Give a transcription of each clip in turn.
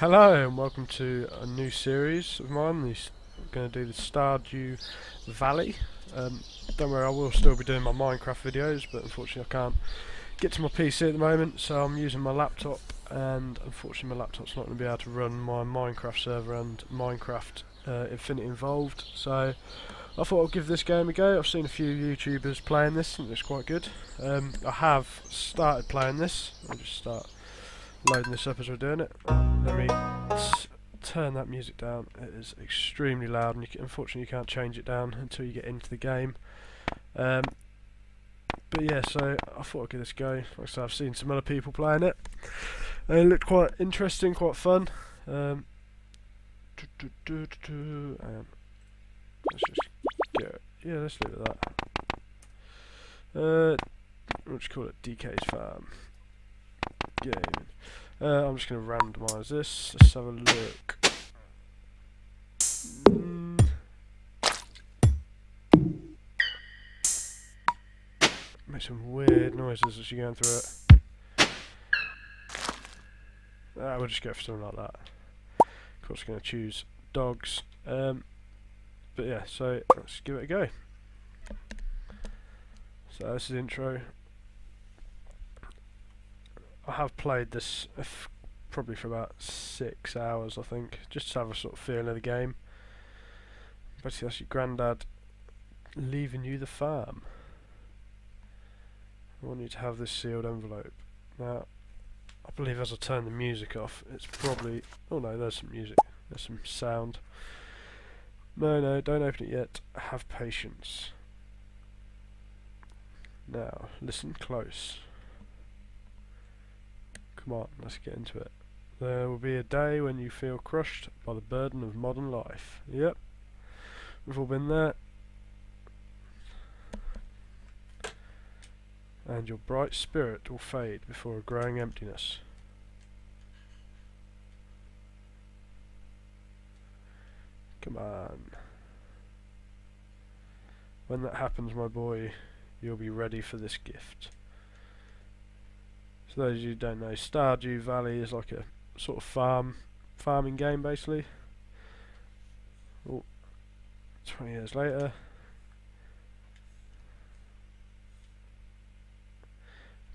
Hello and welcome to a new series of mine. I'm going to do the Stardew Valley. Don't worry, I will still be doing my Minecraft videos, but unfortunately I can't get to my PC at the moment, so I'm using my laptop, and unfortunately my laptop's not going to be able to run my Minecraft server and Minecraft Infinity Involved, so I thought I'd give this game a go. I've seen a few YouTubers playing this and it's quite good. I have started playing this. I'll just start loading this up as we're doing it. Let me turn that music down. It is extremely loud, and unfortunately you can't change it down until you get into the game. But yeah, so I thought I'd give this a go. Like I said, I've seen some other people playing it. It looked quite interesting, quite fun. Let's just go. Yeah, let's leave it at that. What do you call it? DK's Farm. Game. I'm just going to randomise this. Let's have a look. Make some weird noises as you're going through it. We'll just go for something like that. Of course, we're going to choose dogs. But yeah, so let's give it a go. So this is the intro. I have played this probably for about 6 hours, I think, just to have a sort of feel of the game. Basically, that's your granddad leaving you the farm. I want you to have this sealed envelope. Now, I believe as I turn the music off, it's probably... Oh no, there's some music. There's some sound. No, don't open it yet. Have patience. Now, listen close. Come on, let's get into it. There will be a day when you feel crushed by the burden of modern life. Yep, we've all been there. And your bright spirit will fade before a growing emptiness. Come on. When that happens, my boy, you'll be ready for this gift. For those of you who don't know, Stardew Valley is like a sort of farming game, basically. Oh, 20 years later.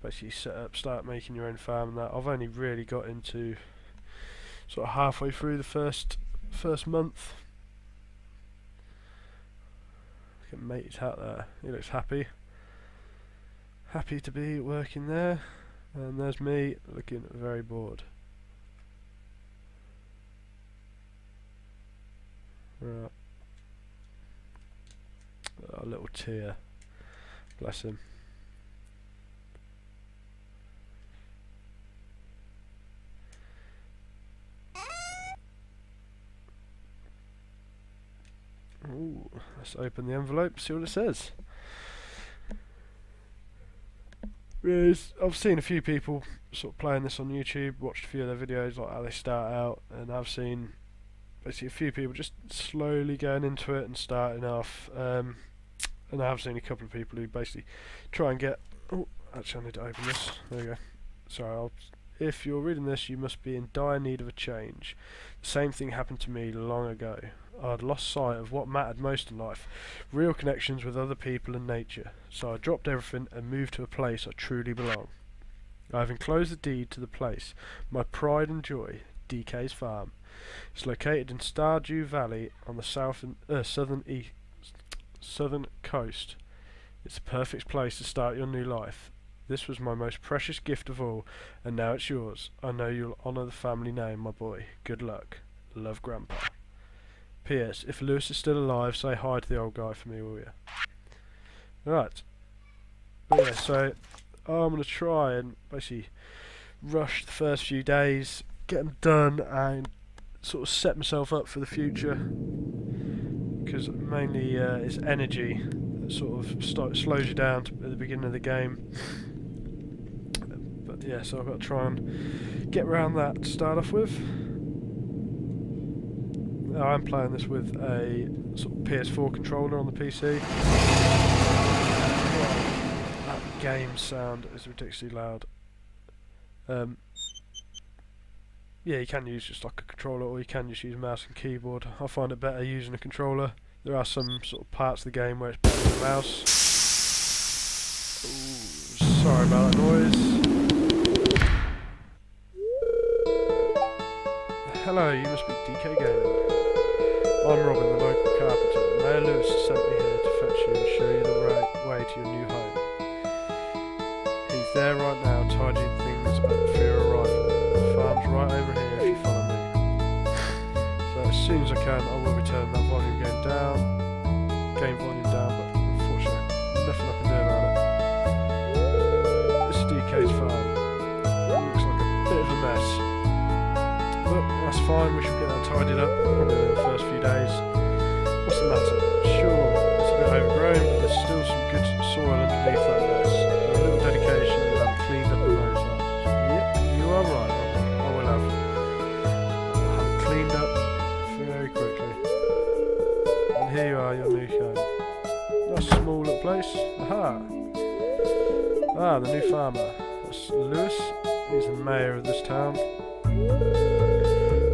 Basically start making your own farm and that. I've only really got into sort of halfway through the first month. Look at mate's out there. He looks happy. Happy to be working there. And there's me looking very bored. Right. A little tear. Bless him. Ooh, let's open the envelope, see what it says. I've seen a few people sort of playing this on YouTube, watched a few of their videos, like how they start out, and I've seen basically a few people just slowly going into it and starting off, and I have seen a couple of people who basically try and get... Oh, actually I need to open this, there we go. Sorry, if you're reading this, you must be in dire need of a change. The same thing happened to me long ago. I'd lost sight of what mattered most in life, real connections with other people and nature, so I dropped everything and moved to a place I truly belong. I have enclosed the deed to the place, my pride and joy, DK's Farm. It's located in Stardew Valley on the southern coast. It's the perfect place to start your new life. This was my most precious gift of all, and now it's yours. I know you'll honour the family name, my boy. Good luck. Love, Grandpa. P.S. If Lewis is still alive, say hi to the old guy for me, will you? Right. But yeah, so I'm going to try and basically rush the first few days, get them done, and sort of set myself up for the future. Because mainly it's energy that sort of slows you down at the beginning of the game. But yeah, so I've got to try and get around that to start off with. I'm playing this with a sort of PS4 controller on the PC. That game sound is ridiculously loud. yeah, you can use just like a controller, or you can just use mouse and keyboard. I find it better using a controller. There are some sort of parts of the game where it's better with a mouse. Ooh, sorry about that noise. Hello, you must be DK Gaming. I'm Robin, the local carpenter. Mayor Lewis sent me here to fetch you and show you the way to your new home. He's there right now, tidying things up for your arrival. The farm's right over here if you follow me. So as soon as I can, I will be turning that volume game volume down, but unfortunately, nothing I can do about it. This is DK's farm. It looks like a bit of a mess. But that's fine, we should get that tidied up, probably in the first few days. What's the matter? Sure, it's a bit overgrown, but there's still some good soil underneath that mess. A little dedication and I've cleaned up the nose line. Yep, you are right, Robin. I will have. I'll have it cleaned up very quickly. And here you are, your new home. Nice small little place. Aha! Ah, the new farmer. That's Lewis. He's the mayor of this town.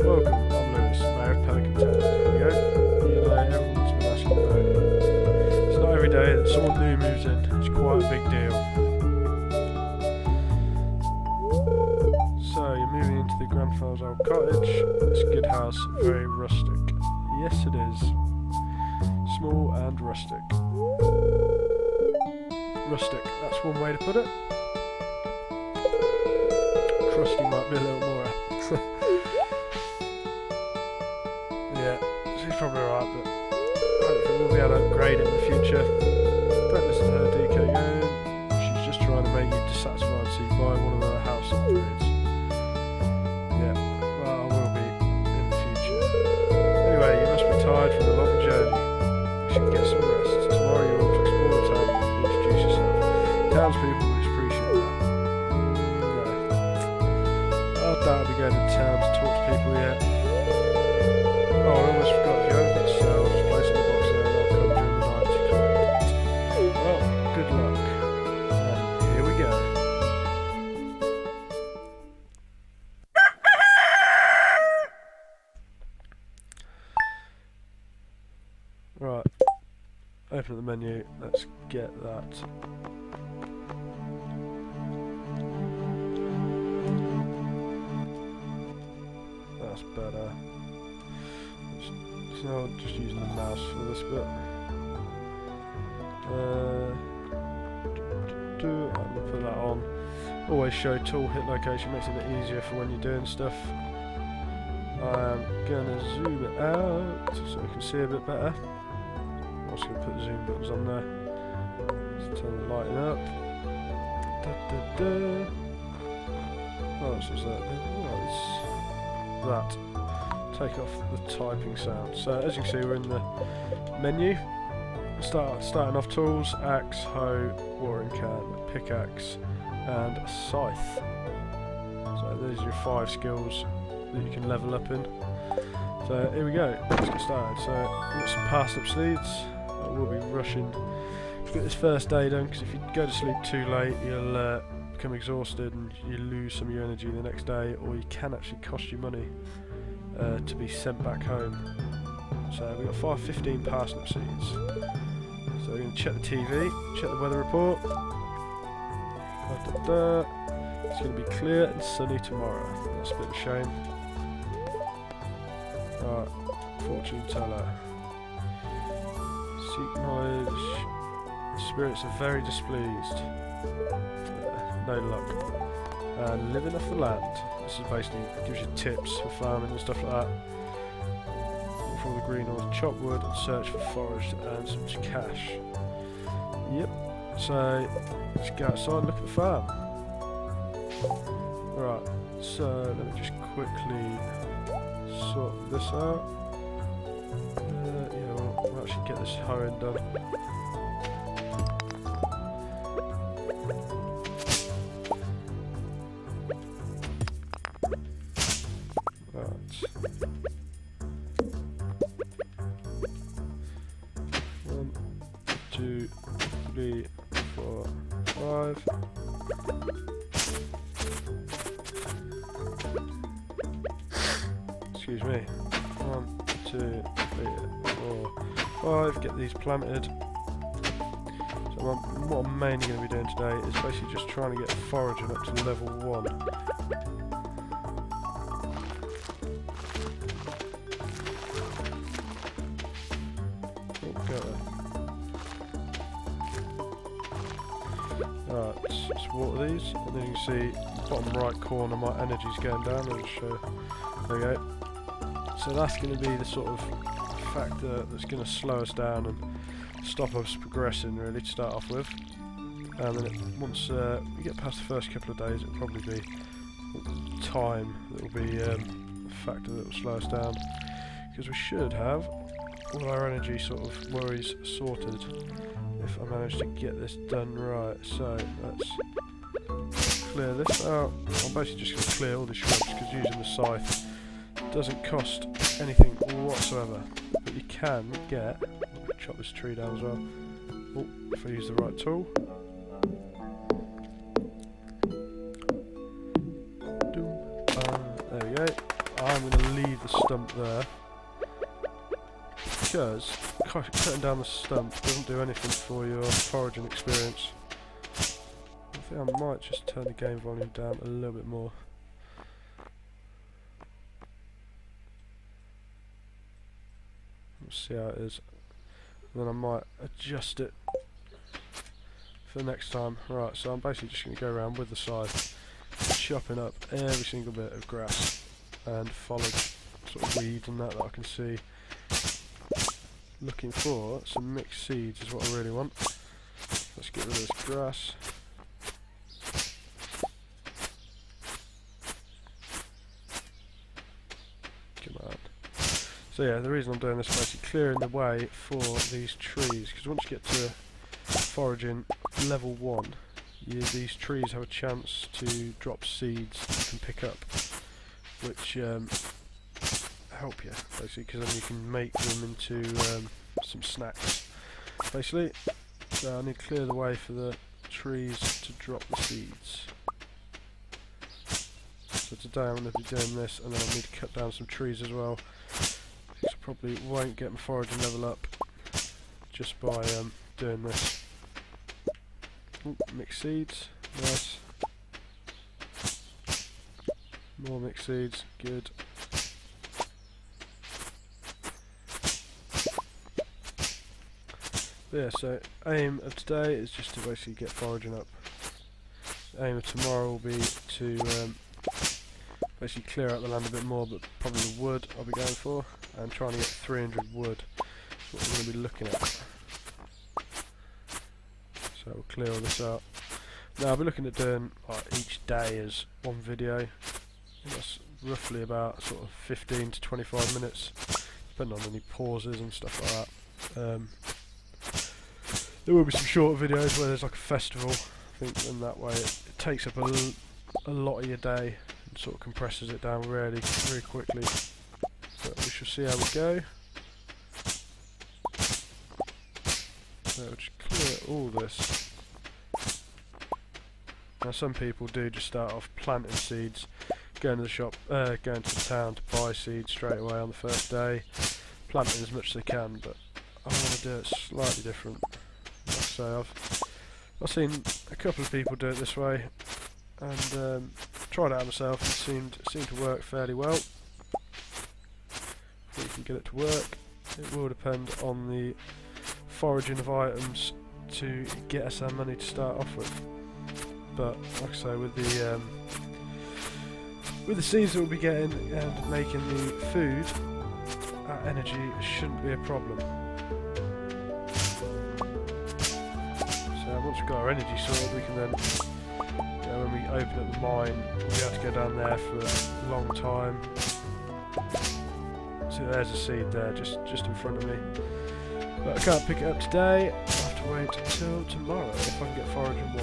Welcome, I'm Lewis, Mayor of Pelican Town. Here we go. You know, everyone's been asking about you. It's not every day that someone new moves in. It's quite a big deal. So, you're moving into the grandfather's old cottage. It's a good house, very rustic. Yes, it is. Small and rustic. Rustic, that's one way to put it. Crusty might be a little more. Yeah, she's probably right, but hopefully we'll be able to upgrade it in the future. Don't listen to her, DK Gaming. She's just trying to make you dissatisfied so you buy one of her house upgrades. Yeah, well, I will be in the future. Anyway, you must be tired from the long journey. You should get some rest. Tomorrow you want to explore the town and introduce yourself. Townspeople will appreciate that. No. I doubt I'll be going to town to talk to people yet. Oh, I almost forgot, if you open it, so I'll just place it in the box there and I'll come during the night to collect it. Well, good luck. And here we go. Right. Open the menu, let's get that. That's better. So I'm just using the mouse for this bit. I'm going to put that on. Always show tool hit location, makes it a bit easier for when you're doing stuff. I'm going to zoom it out so you can see a bit better. I'm also going to put the zoom buttons on there. Let's turn the lighting up. What else was that? Oh, that. Take off the typing sound. So as you can see, we're in the menu. Starting off tools, axe, hoe, watering can, pickaxe, and a scythe. So these are your 5 skills that you can level up in. So here we go. Let's get started. So we've got some parsnip seeds. We'll be rushing to get this first day done, because if you go to sleep too late, you'll become exhausted and you lose some of your energy the next day, or you can actually cost you money to be sent back home. So we've got 15 parsnip seeds. So we're going to check the TV, check the weather report. It's going to be clear and sunny tomorrow. That's a bit of a shame. Right, fortune teller. Seek knowledge. Spirits are very displeased. No luck. And living off the land. This is basically gives you tips for farming and stuff like that. Look for all the green ones, chop wood and search for forage to earn some cash. Yep. So let's go outside and look at the farm. Right. So let me just quickly sort this out. Yeah, we'll actually get this hoeing done. excuse me. 1, 2, 3, 4, 5. Get these planted. So what I'm mainly going to be doing today is basically just trying to get foraging up to level 1. Right, let's water these, and then you can see bottom right corner my energy's going down. I'll just show. There we go. So that's going to be the sort of factor that's going to slow us down and stop us progressing, really, to start off with. And then once we get past the first couple of days, it'll probably be time that will be a factor that will slow us down, because we should have all our energy sort of worries sorted if I manage to get this done right. So let's clear this out. I'm basically just going to clear all the shrubs, because using the scythe doesn't cost anything whatsoever, but you can get, chop this tree down as well, if I use the right tool. There we go. I'm going to leave the stump there, because cutting down the stump doesn't do anything for your foraging experience. I think I might just turn the game volume down a little bit more. Let's see how it is. And then I might adjust it for next time. Right, so I'm basically just going to go around with the scythe, chopping up every single bit of grass and follow sort of weeds and that I can see. Looking for some mixed seeds is what I really want. Let's get rid of this grass. Come on. So yeah, the reason I'm doing this is basically clearing the way for these trees, because once you get to foraging level 1, these trees have a chance to drop seeds you can pick up, which help you basically, because then you can make them into some snacks basically. So I need to clear the way for the trees to drop the seeds. So today I'm going to be doing this, and then I need to cut down some trees as well, because I probably won't get my foraging level up just by doing this. Ooh, mixed seeds, nice. More mixed seeds, good. Yeah, so aim of today is just to basically get foraging up. Aim of tomorrow will be to basically clear out the land a bit more, but probably the wood I'll be going for, and trying to get 300 wood. That's what we're going to be looking at. So we'll clear all this out. Now I'll be looking at doing each day as one video. That's roughly about sort of 15 to 25 minutes, depending on any pauses and stuff like that. There will be some shorter videos where there's like a festival, I think, and that way it takes up a lot of your day and sort of compresses it down really quickly. But we shall see how we go. So we'll just clear all this. Now some people do just start off planting seeds, going to the shop, going to the town to buy seeds straight away on the first day, planting as much as they can, but I want to do it slightly different. So I've seen a couple of people do it this way, and tried it out myself. It seemed to work fairly well. If we can get it to work, it will depend on the foraging of items to get us our money to start off with. But like I say, with the seeds that we'll be getting and making the food, our energy shouldn't be a problem. Once we've got our energy sorted, we can then, when we open up the mine, we'll be able to go down there for a long time. So there's a seed there, just in front of me. But I can't pick it up today. I'll have to wait until tomorrow if I can get foraging 1.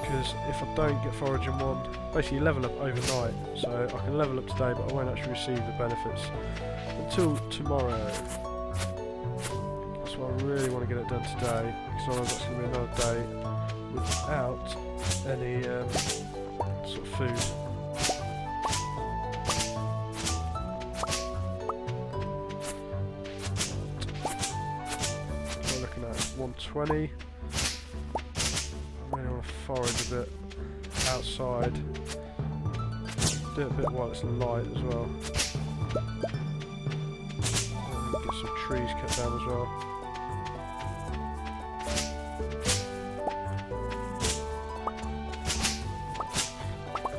Because if I don't get foraging 1, basically you level up overnight. So I can level up today, but I won't actually receive the benefits until tomorrow. So I really want to get it done today, because otherwise that's going to be another day without any sort of food. 120. I really want to forage a bit outside. Do it a bit while it's light as well. Get some trees cut down as well.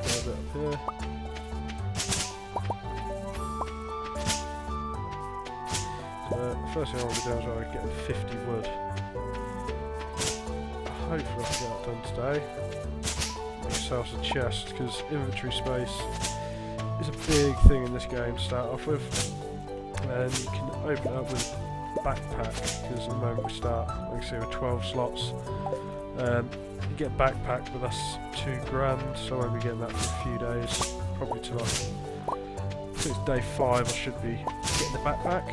Get a bit up here. The first thing I want to do is I want to get 50 wood. Hopefully I can get that done today. Make ourselves a chest, because inventory space is a big thing in this game to start off with. And you can open it up with a backpack, because at the moment we start, like I say, with 12 slots. You get backpack, but that's £2 so I won't be getting that for a few days. Probably till I think it's day 5 I should be getting the backpack.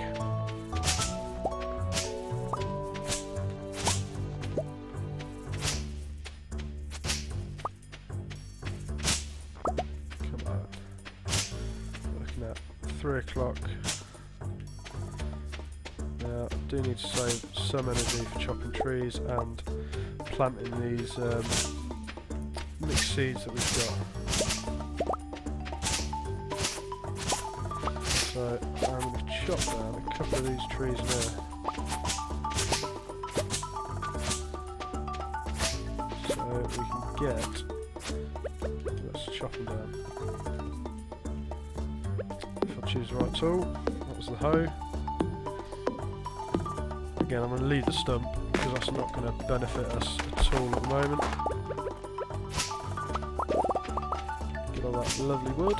Looking at 3 o'clock. Now, I do need to save some energy for chopping trees and planting these mixed seeds that we've got. So, I'm going to chop down a couple of these trees there. So we can get... Let's chop them down. If I choose the right tool, that was the hoe. Again, I'm going to leave the stump because that's not going to benefit us at all at the moment. Get all that lovely wood.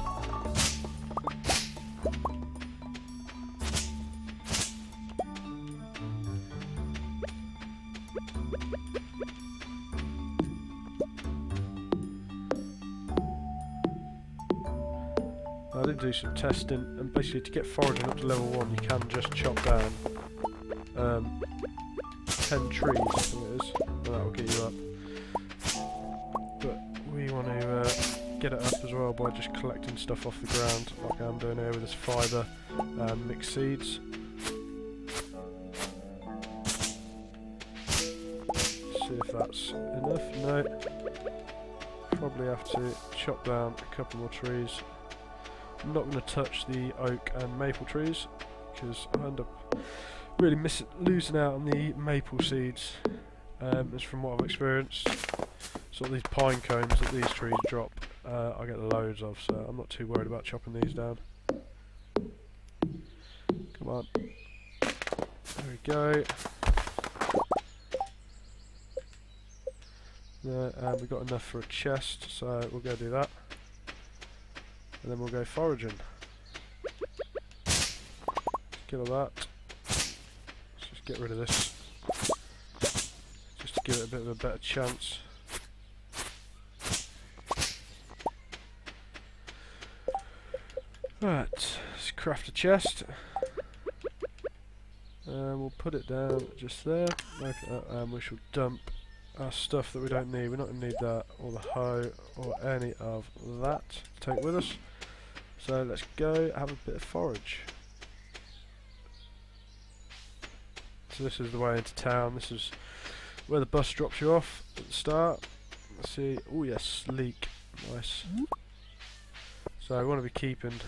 I did do some testing, and basically to get foraging up to level 1 you can just chop down 10 trees, I think it is, and that will get you up. But we want to get it up as well by just collecting stuff off the ground, like I'm doing here with this fibre and mixed seeds. See if that's enough. No. Probably have to chop down a couple more trees. I'm not going to touch the oak and maple trees because I end up really losing out on the maple seeds, as from what I've experienced. Sort of these pine cones that these trees drop, I get loads of, so I'm not too worried about chopping these down. Come on. There we go. And we've got enough for a chest, so we'll go do that. And then we'll go foraging. Get all that. Let's just get rid of this. Just to give it a bit of a better chance. Right, let's craft a chest. And we'll put it down just there. Open it up, and we shall dump our stuff that we don't need. We're not going to need that, or the hoe, or any of that to take with us. So let's go have a bit of forage. So this is the way into town. This is where the bus drops you off at the start. Let's see. Oh yes, leek. Nice. So I want to be keeping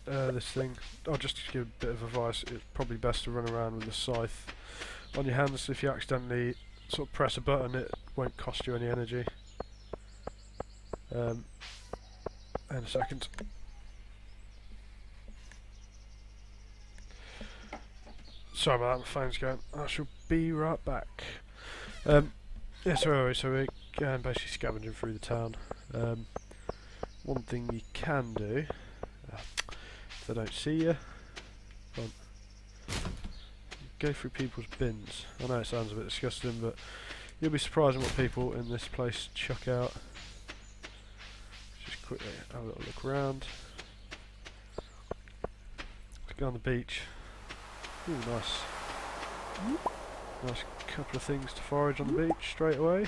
this thing. I'll just give a bit of advice. It's probably best to run around with the scythe on your hands. If you accidentally sort of press a button, it won't cost you any energy. In a second. Sorry about that, my phone's going. I shall be right back. Yeah, so we're going basically scavenging through the town. One thing you can do, if they don't see you, go through people's bins. I know it sounds a bit disgusting, but you'll be surprised at what people in this place chuck out. Just quickly have a little look around. Let's go on the beach. Ooh, nice. Nice couple of things to forage on the beach straight away.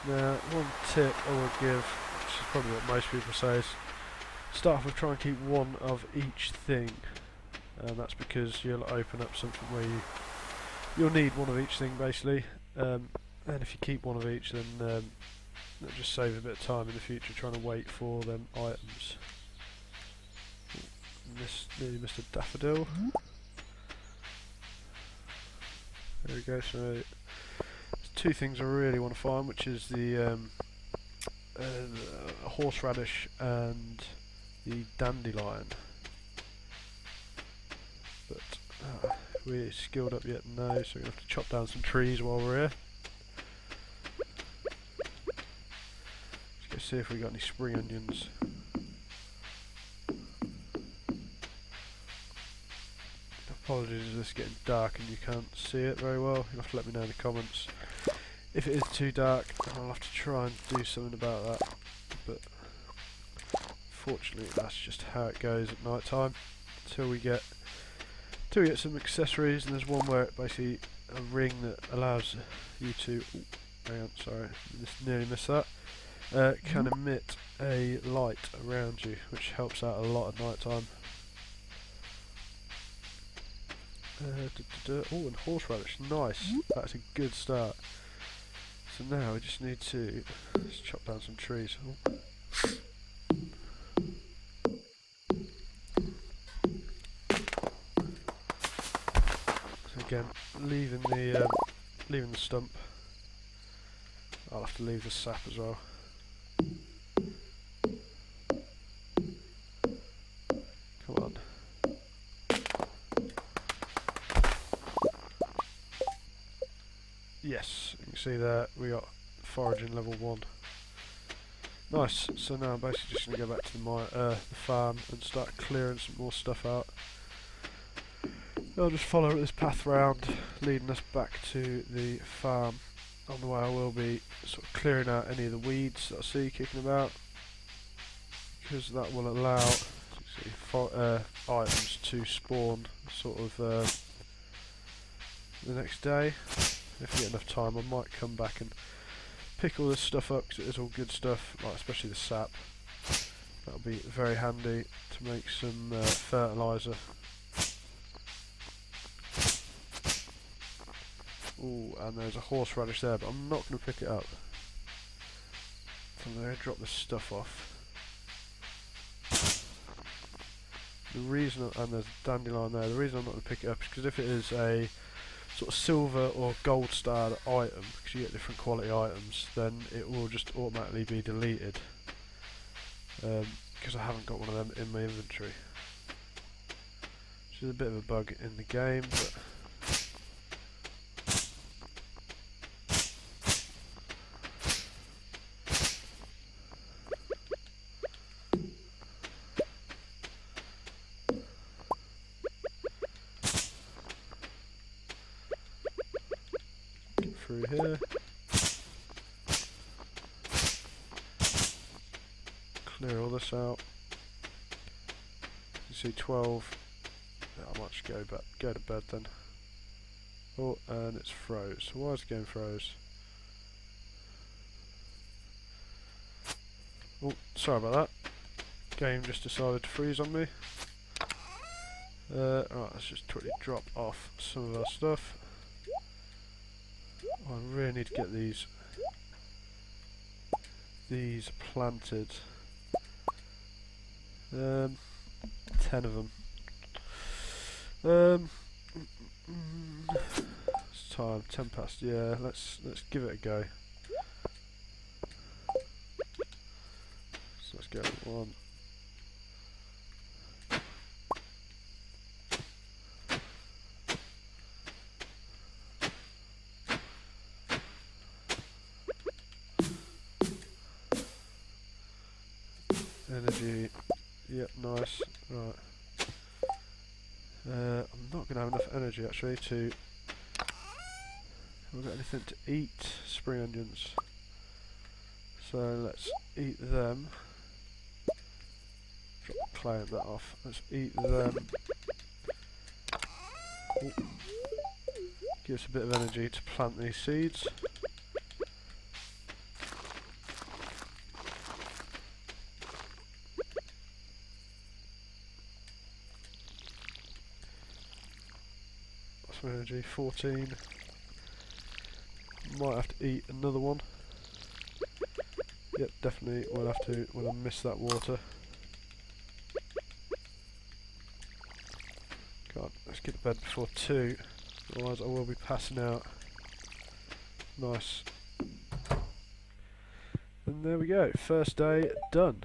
Now, one tip I would give, which is probably what most people say, is start off with trying to keep one of each thing. and that's because you'll open up something where you'll need one of each thing basically, and if you keep one of each, then that'll just save a bit of time in the future trying to wait for them items. Nearly missed a daffodil. There we go. So there's two things I really want to find, which is the horseradish and the dandelion. But we're skilled up yet? No, so we're gonna have to chop down some trees while we're here. Let's go see if we got any spring onions. Apologies if this is getting dark and you can't see it very well. You'll have to let me know in the comments. If it is too dark, I'll have to try and do something about that. But fortunately, that's just how it goes at night time. Until we get some accessories, and there's one where it basically a ring that allows you to. Ooh, hang on, sorry, nearly missed that. Can emit a light around you, which helps out a lot at night time. Oh, and horseradish, nice. That's a good start. So now we just need to chop down some trees. Oh. So again, leaving the stump. I'll have to leave the sap as well. Come on. Yes, you can see there we got foraging level 1. Nice, so now I'm basically just going to go back to the farm and start clearing some more stuff out. I'll just follow this path round, leading us back to the farm. On the way I will be sort of clearing out any of the weeds that I see kicking about, because that will allow items to spawn sort of the next day. If I get enough time, I might come back and pick all this stuff up, because it is all good stuff, like especially the sap. That'll be very handy to make some fertiliser. Ooh, and there's a horseradish there, but I'm not going to pick it up. So I'm going to drop this stuff off. The reason, and there's a dandelion there, the reason I'm not going to pick it up is because if it is a sort of silver or gold starred item, because you get different quality items, then it will just automatically be deleted. Because I haven't got one of them in my inventory. Which is a bit of a bug in the game, but through here. Clear all this out. You see 12. Yeah, I might just go to bed then. Oh, and it's froze. Why is the game froze? Oh, sorry about that. Game just decided to freeze on me. Alright, let's just quickly drop off some of our stuff. Oh, I really need to get these planted. 10 of them. It's time, 10 past. Yeah, let's give it a go. So let's go 1. Energy, yep, nice. Right. I'm not going to have enough energy actually to. Have we got anything to eat? Spring onions. So let's eat them. Drop the clay and that off. Let's eat them. Ooh. Gives a bit of energy to plant these seeds. maximum energy, 14. Might have to eat another one. Yep, definitely will have to when I miss that water. God, let's get to bed before 2, otherwise I will be passing out. Nice. And there we go, first day done.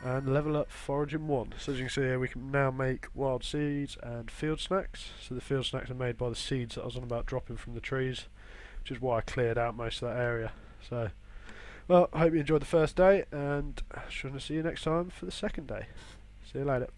And level up foraging 1. So as you can see here, we can now make wild seeds and field snacks. So the field snacks are made by the seeds that I was on about dropping from the trees, which is why I cleared out most of that area. So, well, I hope you enjoyed the first day, and I'm sure to see you next time for the second day. See you later.